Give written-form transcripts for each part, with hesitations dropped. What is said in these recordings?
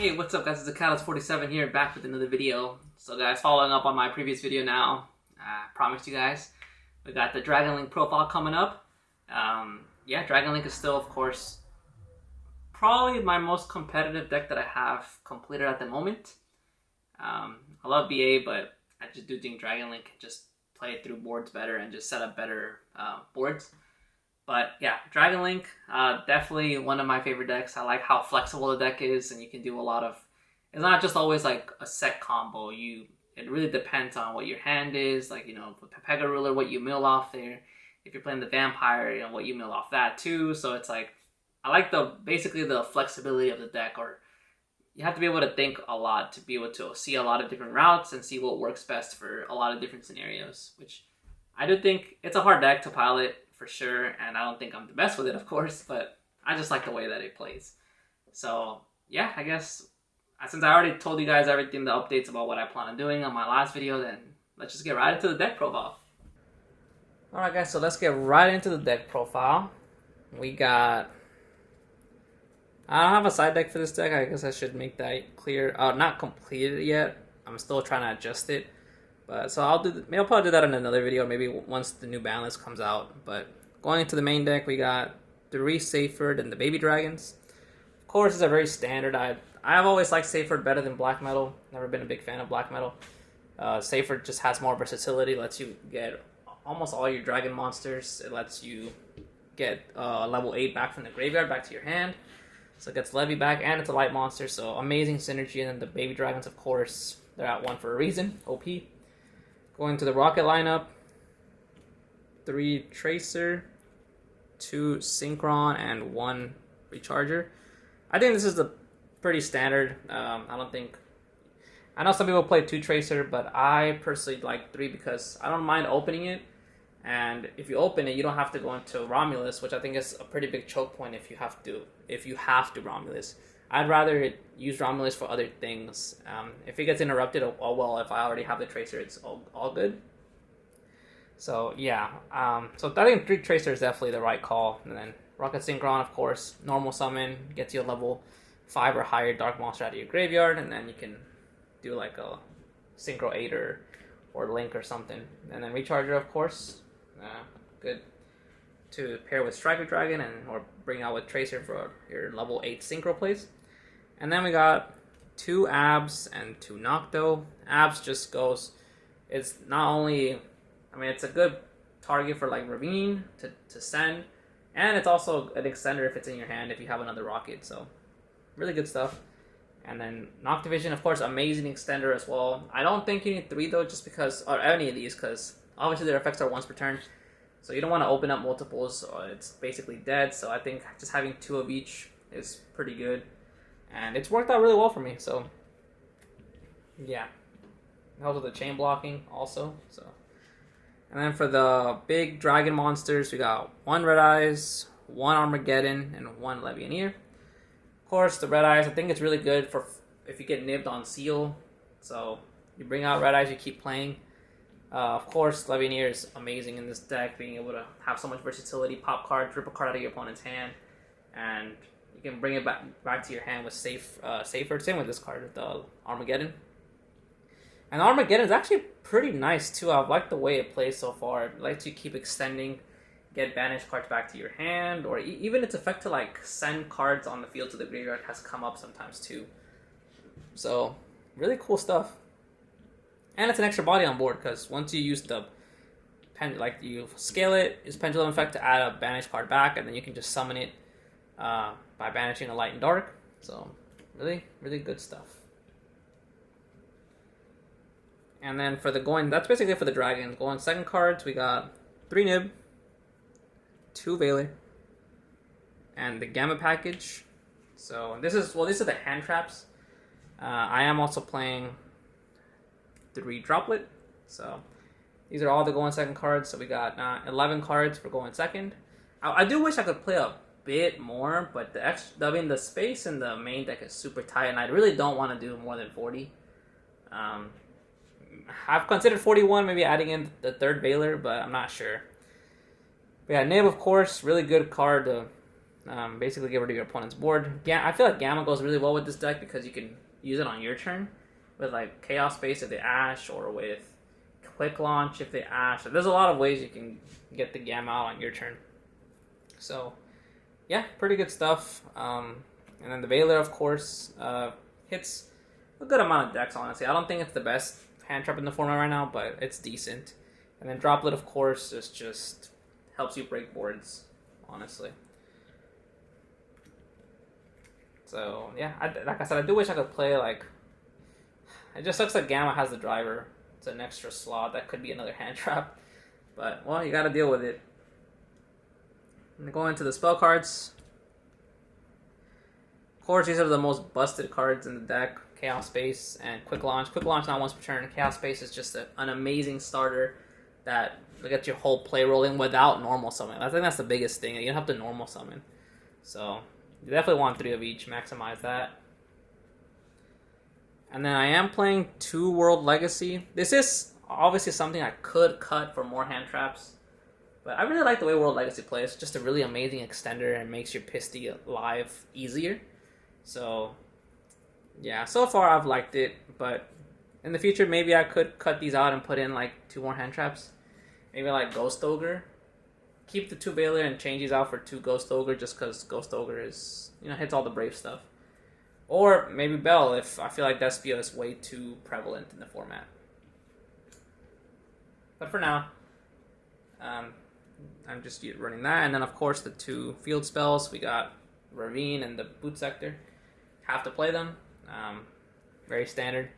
Hey, what's up guys, it's Catalyst47 here, back with another video. So guys, following up on my previous video now, I promised you guys, we got the Dragon Link profile coming up. Yeah, Dragon Link is still, of course, probably my most competitive deck that I have completed at the moment. I love BA, but I just do think Dragon Link can just play through boards better and just set up better boards. But yeah, Dragon Link, definitely one of my favorite decks. I like how flexible the deck is, and you can do a lot of... It's not just always like a set combo. It really depends on what your hand is, like, you know, with Pepega Ruler, what you mill off there. If you're playing the Vampire, you know, what you mill off that too. So it's like, I like basically the flexibility of the deck, or you have to be able to think a lot to be able to see a lot of different routes and see what works best for a lot of different scenarios, which I do think it's a hard deck to pilot for sure, and I don't think I'm the best with it, of course, but I just like the way that it plays. So yeah, I guess since I already told you guys everything, the updates about what I plan on doing on my last video, then let's just get right into the deck profile. Alright guys, so let's get right into the deck profile. We got... I don't have a side deck for this deck. I guess I should make that clear. Not completed yet. I'm still trying to adjust it. But so I'll probably do that in another video, maybe once the new ban list comes out. But going into the main deck, we got 3 Seyfert and the Baby Dragons. Of course, it's a very standard. I've always liked Seyfert better than Black Metal. Never been a big fan of Black Metal. Seyfert just has more versatility. Lets you get almost all your dragon monsters. It lets you get level 8 back from the graveyard back to your hand. So it gets Levy back, and it's a light monster, so amazing synergy. And then the Baby Dragons, of course, they're at 1 for a reason. OP. Going to the Rocket lineup, 3 Tracer, 2 Synchron, and 1 Recharger. I think this is the pretty standard. I know some people play 2 Tracer, but I personally like 3 because I don't mind opening it. And if you open it, you don't have to go into Romulus, which I think is a pretty big choke point if you have to Romulus. I'd rather use Romulus for other things. If it gets interrupted, oh well, if I already have the Tracer, it's all good. So yeah, so I think 3 Tracer is definitely the right call. And then Rocket Synchron, of course, normal summon, gets you a level 5 or higher Dark Monster out of your graveyard, and then you can do like a Synchro 8 or Link or something. And then Recharger, of course, good to pair with Striker Dragon or bring out with Tracer for your level 8 Synchro plays. And then we got 2 Abs and 2 Nocto. Abs just goes, it's not only, I mean, it's a good target for like Ravine to send, and it's also an extender if it's in your hand if you have another Rocket, so really good stuff. And then Noctivision, of course, amazing extender as well. I don't think you need 3 though, just because, or any of these, because obviously their effects are once per turn. So you don't want to open up multiples, or it's basically dead. So I think just having 2 of each is pretty good. And it's worked out really well for me, so yeah. Helps with the chain blocking also. So, and then for the big dragon monsters, we got 1 Red Eyes, 1 Armageddon, and 1 Levianeer. Of course, the Red Eyes, I think it's really good for if you get nibbed on Seal. So you bring out Red Eyes, you keep playing. Of course, Levianeer is amazing in this deck, being able to have so much versatility, pop card, rip a card out of your opponent's hand, and you can bring it back to your hand with Seyfert. Same with this card, the Armageddon. And Armageddon is actually pretty nice too. I've liked the way it plays so far. It lets you keep extending, get banished cards back to your hand, or even its effect to like send cards on the field to the graveyard has come up sometimes too. So really cool stuff. And it's an extra body on board, because once you use the you scale it, use Pendulum Effect to add a banished card back, and then you can just summon it by banishing a light and dark. So really, really good stuff. And then for that's basically for the dragons. Going second cards, we got 3 Nib, 2 Veiler, and the Gamma package. So these are the hand traps. I am also playing 3 Droplet. So these are all the going second cards. So we got 11 cards for going second. I do wish I could play a bit more, but the space in the main deck is super tight, and I really don't want to do more than 40. I've considered 41, maybe adding in the 3rd Veiler, but I'm not sure. We got Nib, of course, really good card to Basically get rid of your opponent's board. I feel like Gamma goes really well with this deck because you can use it on your turn with like Chaos Space if they Ash, or with Quick Launch if they Ash. So there's a lot of ways you can get the Gamma out on your turn. So yeah, pretty good stuff. And then the Veiler, of course, hits a good amount of decks, honestly. I don't think it's the best hand trap in the format right now, but it's decent. And then Droplet, of course, is just helps you break boards, honestly. So yeah, like I said, I do wish I could play like. It just sucks that Gamma has the driver. It's an extra slot that could be another hand trap, but well, you got to deal with it. And going into the spell cards. Of course, these are the most busted cards in the deck. Chaos Space and Quick Launch. Quick Launch not once per turn. Chaos Space is just an amazing starter that will get your whole play rolling without normal summon. I think that's the biggest thing. You don't have to normal summon. So you definitely want 3 of each. Maximize that. And then I am playing 2 World Legacy. This is obviously something I could cut for more hand traps. But I really like the way World Legacy plays. It's just a really amazing extender and makes your Pisty live easier. So yeah, so far I've liked it. But in the future, maybe I could cut these out and put in like 2 more hand traps. Maybe like Ghost Ogre. Keep the 2 Veiler and change these out for 2 Ghost Ogre just because Ghost Ogre is, hits all the brave stuff. Or maybe Bell if I feel like Despia is way too prevalent in the format. But for now, I'm just running that. And then of course the 2 field spells. We got Ravine and the Boot Sector. Have to play them. Very standard.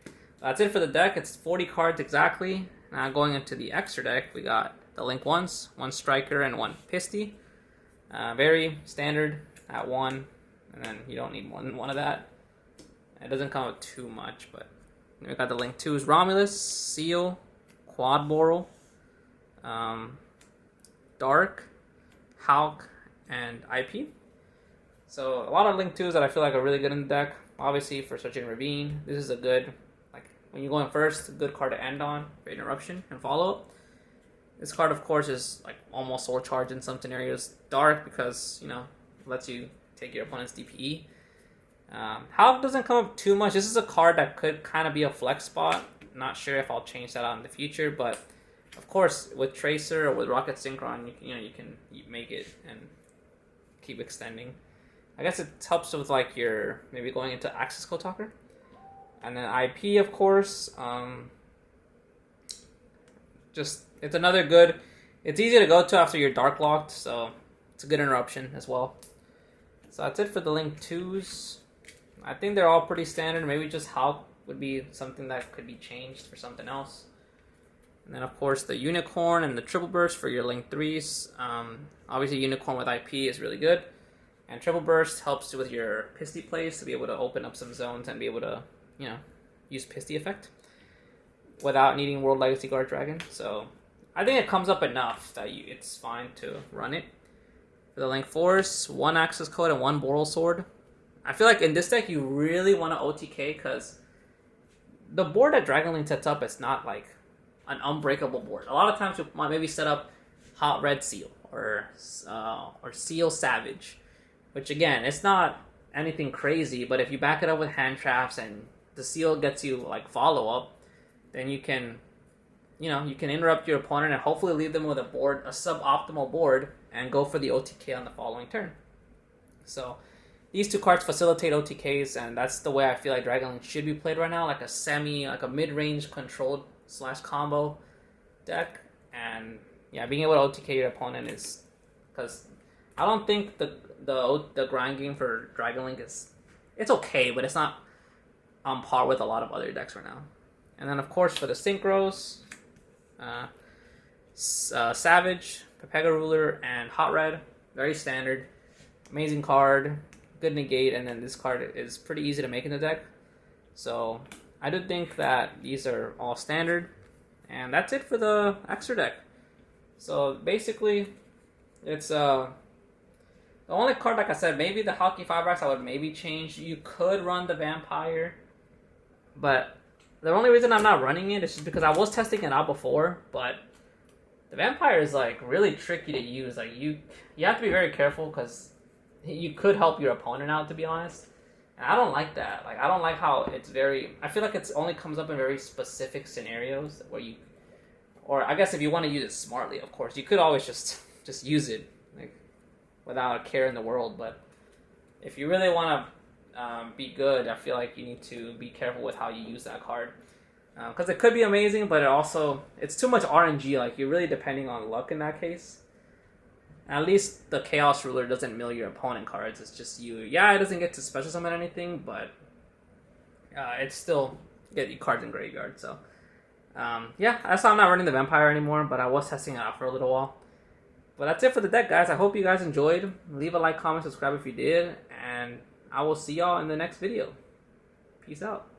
That's it for the deck. It's 40 cards exactly. Now going into the extra deck, we got the Link 1s, 1 Striker and 1 Pisty. Very standard at 1, and then you don't need more than 1 of that. It doesn't come with too much, but we got the Link 2s, Romulus, Seal, Quad Boral, Dark, Hulk, and IP. So a lot of Link 2s that I feel like are really good in the deck. Obviously for searching Ravine, this is a good, like when you're going first, a good card to end on for interruption and follow-up. This card, of course, is like almost soul charge in some scenarios. Dark because, lets you take your opponent's DPE. Hulk doesn't come up too much. This is a card that could kind of be a flex spot. Not sure if I'll change that out in the future, but of course, with Tracer or with Rocket Synchron, you can make it and keep extending. I guess it helps with like your maybe going into Axis Code Talker. And then IP, of course. It's another good. It's easy to go to after you're Dark Locked, so it's a good interruption as well. So that's it for the Link 2s. I think they're all pretty standard. Maybe just Hulk would be something that could be changed for something else. And then, of course, the Unicorn and the Triple Burst for your Link 3s. Obviously, Unicorn with IP is really good. And Triple Burst helps with your Pisty plays to be able to open up some zones and be able to, use Pisty effect without needing World Legacy Guard Dragon. So I think it comes up enough that it's fine to run it. For the Link Force, 1 Access Code and 1 Boral Sword. I feel like in this deck you really want to OTK because the board that Dragon Link sets up is not like an unbreakable board. A lot of times you might maybe set up Hot Red Seal or Seal Savage, which again, it's not anything crazy, but if you back it up with hand traps and the Seal gets you like follow up, then you can interrupt your opponent and hopefully leave them with a suboptimal board and go for the OTK on the following turn. So these 2 cards facilitate OTKs, and that's the way I feel like Dragon Link should be played right now, like a mid-range controlled / combo deck. And yeah, being able to OTK your opponent is because I don't think the grind game for Dragon Link it's okay, but it's not on par with a lot of other decks right now. And then of course for the Synchros, Savage, Pepega Ruler, and Hot Red, very standard, amazing card, good negate, and then this card is pretty easy to make in the deck. So I do think that these are all standard, and that's it for the extra deck. So basically, it's the only card, like I said, maybe the Hockey 5X I would maybe change. You could run the Vampire, but the only reason I'm not running it is just because I was testing it out before, but the Vampire is like really tricky to use. Like you have to be very careful because you could help your opponent out, to be honest. And I don't like that. Like, I don't like how it's very. I feel like it's only comes up in very specific scenarios where you, or I guess if you want to use it smartly, of course, you could always just use it like without a care in the world. But if you really want to be good, I feel like you need to be careful with how you use that card. Because it could be amazing, but it's too much RNG. Like, you're really depending on luck in that case. At least the Chaos Ruler doesn't mill your opponent cards. It's just you. Yeah, it doesn't get to special summon anything, but it's still get your cards in graveyard. So yeah, that's why I'm not running the Vampire anymore, but I was testing it out for a little while. But that's it for the deck, guys. I hope you guys enjoyed. Leave a like, comment, subscribe if you did, and I will see y'all in the next video. Peace out.